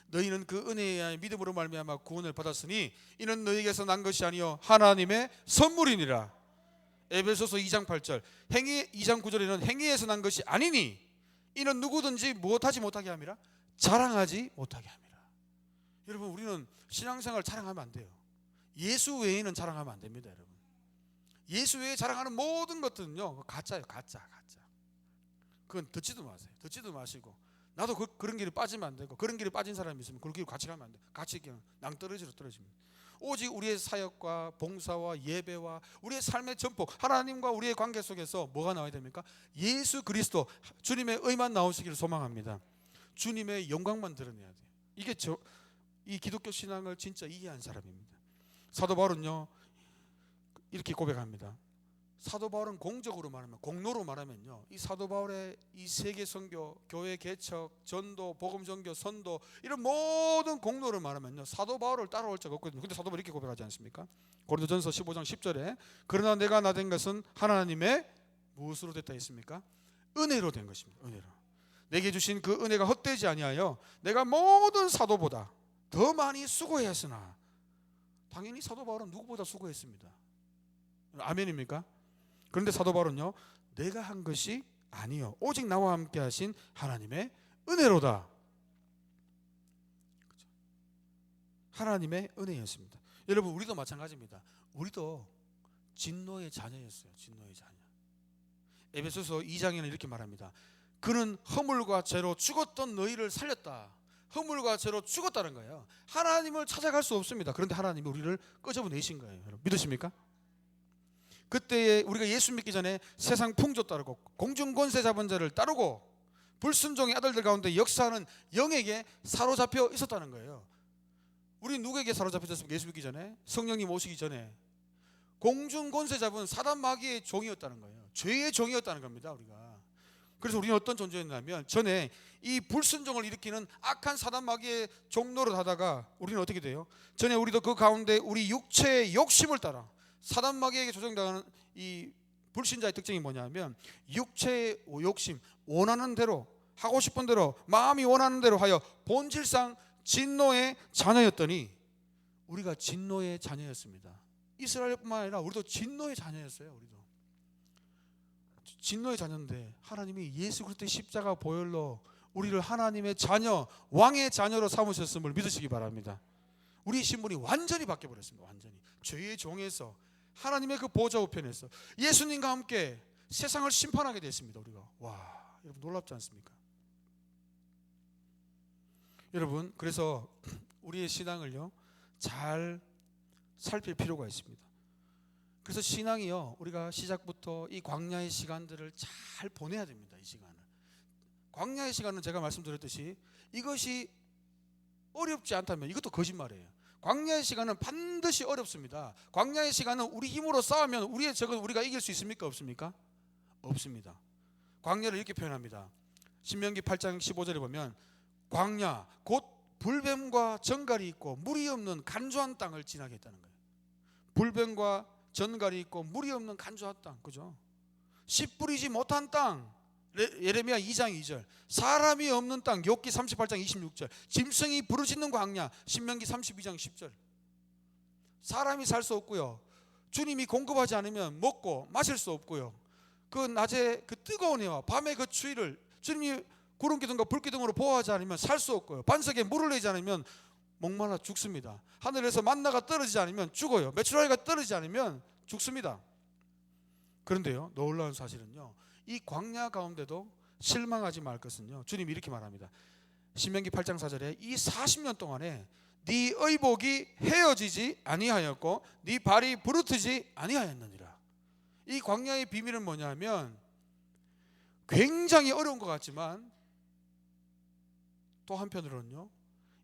너희는 그 은혜에 의한 믿음으로 말미암아 구원을 받았으니 이는 너희에게서 난 것이 아니요 하나님의 선물이니라. 에베소서 2장 8절. 2장 9절에는 행위에서 난 것이 아니니 이는 누구든지 무엇하지 못하게 함이라. 자랑하지 못하게 함이라. 여러분, 우리는 신앙생활 자랑하면 안 돼요. 예수 외에는 자랑하면 안 됩니다. 여러분, 예수 외에 자랑하는 모든 것들은요, 가짜예요. 가짜. 그건 듣지도 마세요. 듣지도 마시고, 나도 그런 길에 빠지면 안 되고, 그런 길에 빠진 사람이 있으면 그 길로 같이 가면 안 돼요. 같이 그냥 낭떠러지로 떨어집니다. 오직 우리의 사역과 봉사와 예배와 우리의 삶의 전폭, 하나님과 우리의 관계 속에서 뭐가 나와야 됩니까? 예수 그리스도, 주님의 의만 나오시기를 소망합니다. 주님의 영광만 드러내야 돼요. 이게 이 기독교 신앙을 진짜 이해한 사람입니다. 사도 바울은요, 이렇게 고백합니다. 사도 바울은 공적으로 말하면, 공로로 말하면요, 이 사도 바울의 이 세계 선교, 교회 개척, 전도, 복음 전교, 선도, 이런 모든 공로를 말하면요, 사도 바울을 따라올 자가 없거든요. 근데 사도 바울이 이렇게 고백하지 않습니까? 고린도전서 15장 10절에 그러나 내가 나 된 것은 하나님의 무엇으로 됐다 했습니까? 은혜로 된 것입니다. 은혜로. 내게 주신 그 은혜가 헛되지 아니하여 내가 모든 사도보다 더 많이 수고했으나. 당연히 사도 바울은 누구보다 수고했습니다. 아멘입니까? 그런데 사도 바울은요, 내가 한 것이 아니요 오직 나와 함께 하신 하나님의 은혜로다. 그렇죠? 하나님의 은혜였습니다. 여러분, 우리도 마찬가지입니다. 우리도 진노의 자녀였어요. 진노의 자녀. 에베소서 2장에는 이렇게 말합니다. 그는 허물과 죄로 죽었던 너희를 살렸다. 허물과 죄로 죽었다는 거예요. 하나님을 찾아갈 수 없습니다. 그런데 하나님이 우리를 끄집어내신 거예요. 여러분, 믿으십니까? 그때 우리가 예수 믿기 전에 세상 풍조 따르고 공중 권세 잡은 자를 따르고 불순종의 아들들 가운데 역사하는 영에게 사로잡혀 있었다는 거예요. 우리 누구에게 사로잡혔습니까? 예수 믿기 전에, 성령님 오시기 전에 공중 권세 잡은 사단 마귀의 종이었다는 거예요. 죄의 종이었다는 겁니다. 우리가. 그래서 우리는 어떤 존재였냐면, 전에 이 불순종을 일으키는 악한 사단 마귀의 종노릇 하다가 우리는 어떻게 돼요? 전에 우리도 그 가운데 우리 육체의 욕심을 따라 사단 마귀에게 조종당하는 이 불신자의 특징이 뭐냐면, 육체의 욕심, 원하는 대로, 하고 싶은 대로, 마음이 원하는 대로 하여 본질상 진노의 자녀였더니 우리가 진노의 자녀였습니다. 이스라엘뿐만 아니라 우리도 진노의 자녀였어요. 우리도 진노의 자녀인데 하나님이 예수 그리스도의 십자가 보혈로 우리를 하나님의 자녀, 왕의 자녀로 삼으셨음을 믿으시기 바랍니다. 우리 신분이 완전히 바뀌어버렸습니다. 완전히 죄의 종에서 하나님의 그 보좌 우편에서 예수님과 함께 세상을 심판하게 됐습니다. 우리가. 와, 여러분 놀랍지 않습니까? 여러분, 그래서 우리의 신앙을요 잘 살필 필요가 있습니다. 그래서 신앙이요, 우리가 시작부터 이 광야의 시간들을 잘 보내야 됩니다. 이 시간을. 광야의 시간은 제가 말씀드렸듯이 이것이 어렵지 않다면 이것도 거짓말이에요. 광야의 시간은 반드시 어렵습니다. 광야의 시간은 우리 힘으로 싸우면 우리의 적을 우리가 이길 수 있습니까? 없습니까? 없습니다. 광야를 이렇게 표현합니다. 신명기 8장 15절에 보면 광야 곧 불뱀과 정갈이 있고 물이 없는 간조한 땅을 지나게 했다는 거예요. 불뱀과 전갈이 있고 물이 없는 간조한 땅, 그죠? 씨 뿌리지 못한 땅, 예레미야 2장 2절, 사람이 없는 땅, 욥기 38장 26절, 짐승이 부르짖는 광야, 신명기 32장 10절. 사람이 살 수 없고요, 주님이 공급하지 않으면 먹고 마실 수 없고요, 그 낮에 그 뜨거운 해와 밤의 그 추위를 주님이 구름 기둥과 불 기둥으로 보호하지 않으면 살 수 없고요, 반석에 물을 내지 않으면 목말라 죽습니다. 하늘에서 만나가 떨어지지 않으면 죽어요. 메추라기가 떨어지지 않으면 죽습니다. 그런데요, 놀라운 사실은요, 이 광야 가운데도 실망하지 말 것은요, 주님이 이렇게 말합니다. 신명기 8장 4절에 이 40년 동안에 네 의복이 헤어지지 아니하였고 네 발이 부르트지 아니하였느니라. 이 광야의 비밀은 뭐냐면 굉장히 어려운 것 같지만 또 한편으로는요,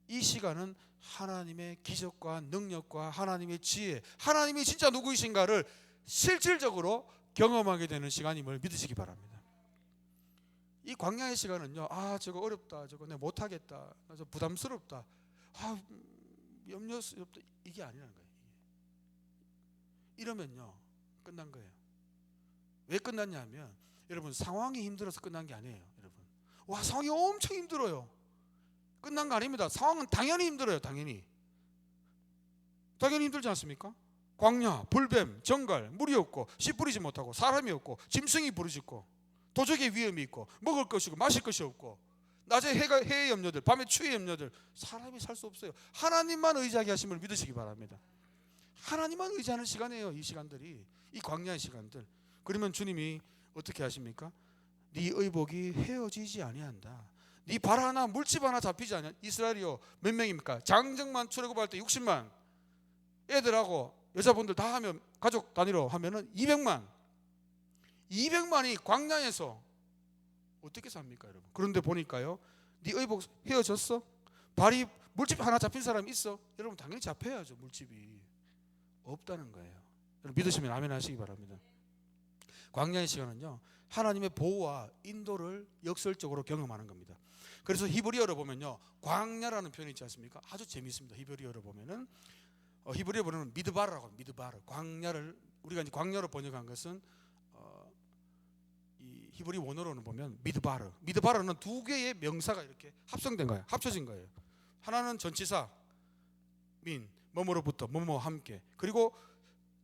이 시간은 하나님의 기적과 능력과 하나님의 지혜, 하나님이 진짜 누구이신가를 실질적으로 경험하게 되는 시간임을 믿으시기 바랍니다. 이 광야의 시간은요, 아 저거 어렵다, 저거 내가 못하겠다, 저 부담스럽다, 아 염려스럽다, 이게 아니라는 거예요. 이러면요 끝난 거예요. 왜 끝났냐면 여러분, 상황이 힘들어서 끝난 게 아니에요. 여러분, 와 상황이 엄청 힘들어요. 끝난 거 아닙니다. 상황은 당연히 힘들어요. 당연히 힘들지 않습니까? 광야, 불뱀, 정갈, 물이 없고 씨 뿌리지 못하고 사람이 없고 짐승이 부르짖고 도적의 위험이 있고 먹을 것이고 마실 것이 없고 낮에 해의 염려들, 밤에 추위의 염려들, 사람이 살 수 없어요. 하나님만 의지하게 하심을 믿으시기 바랍니다. 하나님만 의지하는 시간이에요. 이 시간들이, 이 광야의 시간들. 그러면 주님이 어떻게 하십니까? 네 의복이 헤어지지 아니한다. 네 발 하나, 물집 하나 잡히지 않냐. 이스라엘이요 몇 명입니까? 장정만 출애굽할 때 60만, 애들하고 여자분들 다 하면 가족 단위로 하면은 200만이 광야에서 어떻게 삽니까, 여러분? 그런데 보니까요, 네 의복 헤어졌어? 발이 물집 하나 잡힌 사람 있어? 여러분 당연히 잡혀야죠. 물집이 없다는 거예요. 여러분 믿으시면 아멘 하시기 바랍니다. 광야의 시간은요, 하나님의 보호와 인도를 역설적으로 경험하는 겁니다. 그래서 히브리어로 보면요, 광야라는 표현이 있지 않습니까? 아주 재미있습니다. 히브리어로 보면은 히브리어 보면 미드바르라고, 미드바르. 광야를 우리가 이제 광야로 번역한 것은 이 히브리 원어로는 보면 미드바르. 미드바르는 두 개의 명사가 이렇게 합성된 거예요. 합쳐진 거예요. 하나는 전치사 민, 뭐뭐로부터, 뭐뭐 함께. 그리고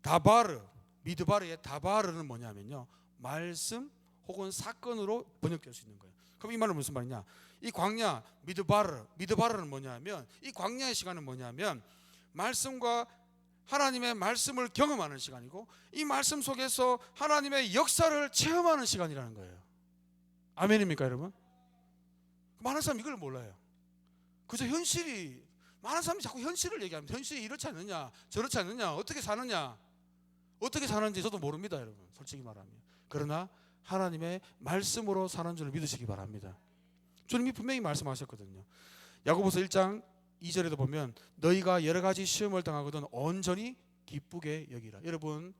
다바르, 미드바르의 다바르는 뭐냐면요, 말씀 혹은 사건으로 번역될 수 있는 거예요. 그럼 이 말은 무슨 말이냐? 이 광야, 미드바르는 뭐냐면, 이 광야의 시간은 뭐냐면 말씀과 하나님의 말씀을 경험하는 시간이고, 이 말씀 속에서 하나님의 역사를 체험하는 시간이라는 거예요. 아멘입니까, 여러분? 많은 사람이 이걸 몰라요. 그저 현실이, 많은 사람이 자꾸 현실을 얘기합니다. 현실이 이렇지 않느냐, 저렇지 않느냐, 어떻게 사느냐, 어떻게 사는지 저도 모릅니다, 여러분. 솔직히 말하면. 그러나 하나님의 말씀으로 사는 줄 믿으시기 바랍니다. 주님이 분명히 말씀하셨거든요. 야고보서 1장 2절에도 보면 너희가 여러 가지 시험을 당하거든 온전히 기쁘게 여기라. 여러분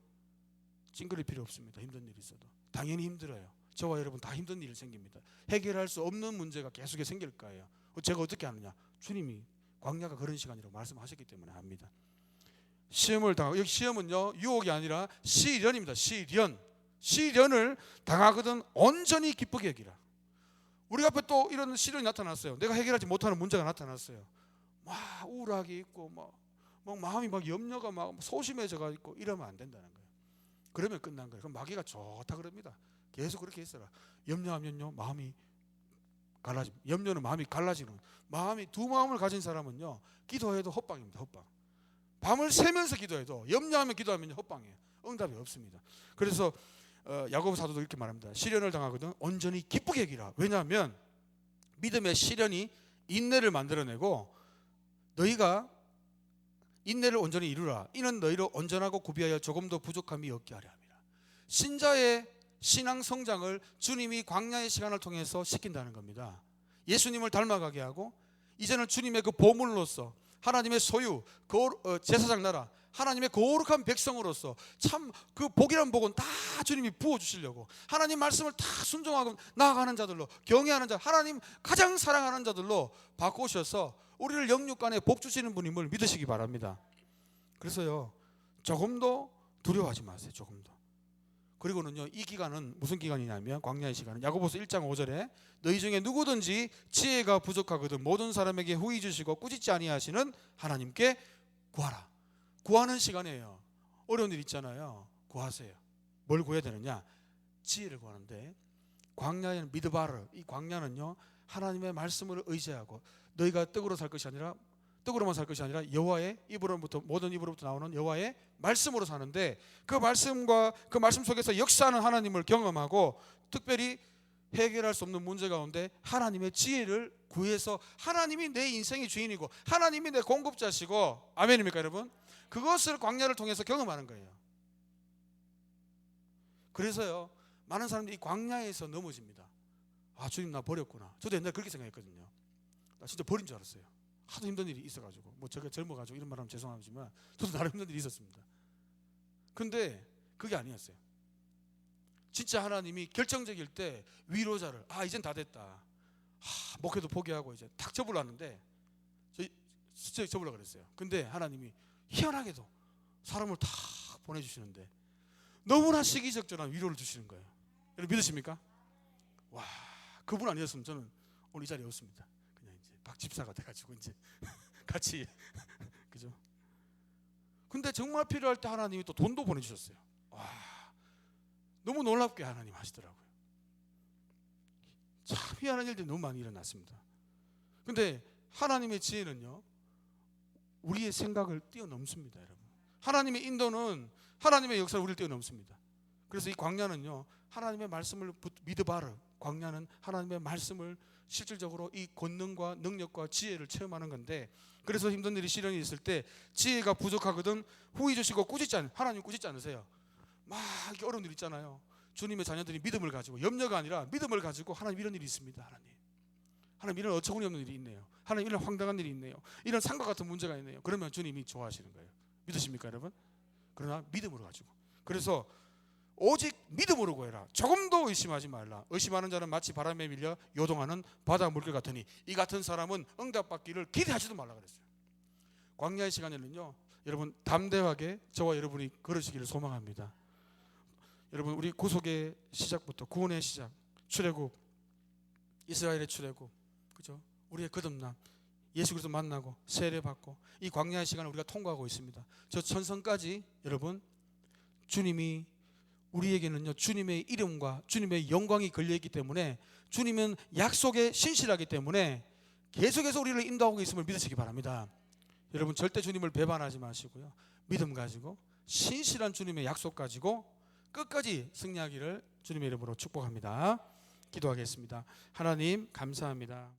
찡그릴 필요 없습니다. 힘든 일이 있어도. 당연히 힘들어요. 저와 여러분 다 힘든 일이 생깁니다. 해결할 수 없는 문제가 계속해서 생길 거예요. 제가 어떻게 하느냐? 주님이 광야가 그런 시간이라고 말씀하셨기 때문에 합니다. 시험을 당하고, 여기 시험은요 유혹이 아니라 시련입니다. 시련을 당하거든 온전히 기쁘게 여기라. 우리 앞에 또 이런 시련이 나타났어요. 내가 해결하지 못하는 문제가 나타났어요. 막 우울하게 있고 막 마음이 막 염려가 막 소심해져가 있고 이러면 안 된다는 거예요. 그러면 끝난 거예요. 그럼 마귀가 좋다 그럽니다. 계속 그렇게 했어라. 염려하면요 마음이 갈라집니다. 염려는 마음이 갈라지는, 마음이 두 마음을 가진 사람은요 기도해도 헛방입니다. 헛방. 밤을 새면서 기도해도, 염려하며 기도하면 헛방이에요. 응답이 없습니다. 그래서 야고보 사도도 이렇게 말합니다. 시련을 당하거든 온전히 기쁘게 여기라. 왜냐하면 믿음의 시련이 인내를 만들어내고, 너희가 인내를 온전히 이루라. 이는 너희를 온전하고 구비하여 조금도 부족함이 없게 하려 함이라. 신자의 신앙 성장을 주님이 광야의 시간을 통해서 시킨다는 겁니다. 예수님을 닮아가게 하고, 이제는 주님의 그 보물로서, 하나님의 소유, 제사장 나라, 하나님의 거룩한 백성으로서 참 그 복이란 복은 다 주님이 부어주시려고, 하나님 말씀을 다 순종하고 나아가는 자들로, 경외하는 자, 하나님 가장 사랑하는 자들로 바꾸셔서 우리를 영육간에 복 주시는 분임을 믿으시기 바랍니다. 그래서요 조금도 두려워하지 마세요. 조금도. 그리고는요 이 기간은 무슨 기간이냐면, 광야의 시간은 야고보서 1장 5절에 너희 중에 누구든지 지혜가 부족하거든 모든 사람에게 후히 주시고 꾸짖지 아니하시는 하나님께 구하라. 구하는 시간이에요. 어려운 일 있잖아요. 구하세요. 뭘 구해야 되느냐? 지혜를 구하는데, 광야에는 미드바르, 이 광야는요 하나님의 말씀을 의지하고, 너희가 떡으로 살 것이 아니라, 떡으로만 살 것이 아니라 여호와의 입으로부터, 모든 입으로부터 나오는 여호와의 말씀으로 사는데, 그 말씀과 그 말씀 속에서 역사하는 하나님을 경험하고, 특별히 해결할 수 없는 문제 가운데 하나님의 지혜를 구해서, 하나님이 내 인생의 주인이고 하나님이 내 공급자시고, 아멘입니까 여러분? 그것을 광야를 통해서 경험하는 거예요. 그래서요 많은 사람들이 이 광야에서 넘어집니다. 아, 주님 나 버렸구나. 저도 옛날에 그렇게 생각했거든요. 나 진짜 버린 줄 알았어요. 하도 힘든 일이 있어가지고, 뭐 제가 젊어가지고 이런 말하면 죄송하지만 저도 나름 힘든 일이 있었습니다. 근데 그게 아니었어요. 진짜 하나님이 결정적일 때 위로자를, 아 이젠 다 됐다, 목회도 포기하고 이제 탁 접으려는데, 진짜 접으려고 그랬어요. 근데 하나님이 희한하게도 사람을 탁 보내주시는데 너무나 시기적절한 위로를 주시는 거예요. 여러분 믿으십니까? 와, 그분 아니었으면 저는 오늘 이 자리에 없습니다. 그냥 이제 박 집사가 돼가지고 이제 같이 그죠? 근데 정말 필요할 때 하나님이 또 돈도 보내주셨어요. 와, 너무 놀랍게 하나님 하시더라고요. 참 희한한 일들이 너무 많이 일어났습니다. 근데 하나님의 지혜는요 우리의 생각을 뛰어넘습니다. 여러분, 하나님의 인도는, 하나님의 역사를 우리를 뛰어넘습니다. 그래서 이 광야는요 하나님의 말씀을 미드바르, 광야는 하나님의 말씀을 실질적으로 이 권능과 능력과 지혜를 체험하는 건데, 그래서 힘든 일이, 시련이 있을 때 지혜가 부족하거든 후히 주시고 꾸짖지 않으세요. 하나님 꾸짖지 않으세요. 막 이렇게 어려운 일 있잖아요. 주님의 자녀들이 믿음을 가지고, 염려가 아니라 믿음을 가지고, 하나님 이런 일이 있습니다. 하나님 이런 어처구니 없는 일이 있네요. 하나님 이런 황당한 일이 있네요. 이런 산과 같은 문제가 있네요. 그러면 주님이 좋아하시는 거예요. 믿으십니까 여러분? 그러나 믿음으로 가지고, 그래서 오직 믿음으로 구해라. 조금도 의심하지 말라. 의심하는 자는 마치 바람에 밀려 요동하는 바다 물결 같으니 이 같은 사람은 응답받기를 기대하지도 말라 그랬어요. 광야의 시간에는요 여러분 담대하게 저와 여러분이 걸으시기를 소망합니다. 여러분, 우리 구속의 시작부터 구원의 시작, 출애굽, 이스라엘의 출애굽, 그죠? 우리의 거듭남, 예수 그리스도 만나고 세례 받고, 이 광야의 시간을 우리가 통과하고 있습니다. 저 천성까지 여러분 주님이 우리에게는요 주님의 이름과 주님의 영광이 걸려있기 때문에, 주님은 약속에 신실하기 때문에 계속해서 우리를 인도하고 있음을 믿으시기 바랍니다. 여러분 절대 주님을 배반하지 마시고요, 믿음 가지고 신실한 주님의 약속 가지고 끝까지 승리하기를 주님의 이름으로 축복합니다. 기도하겠습니다. 하나님 감사합니다.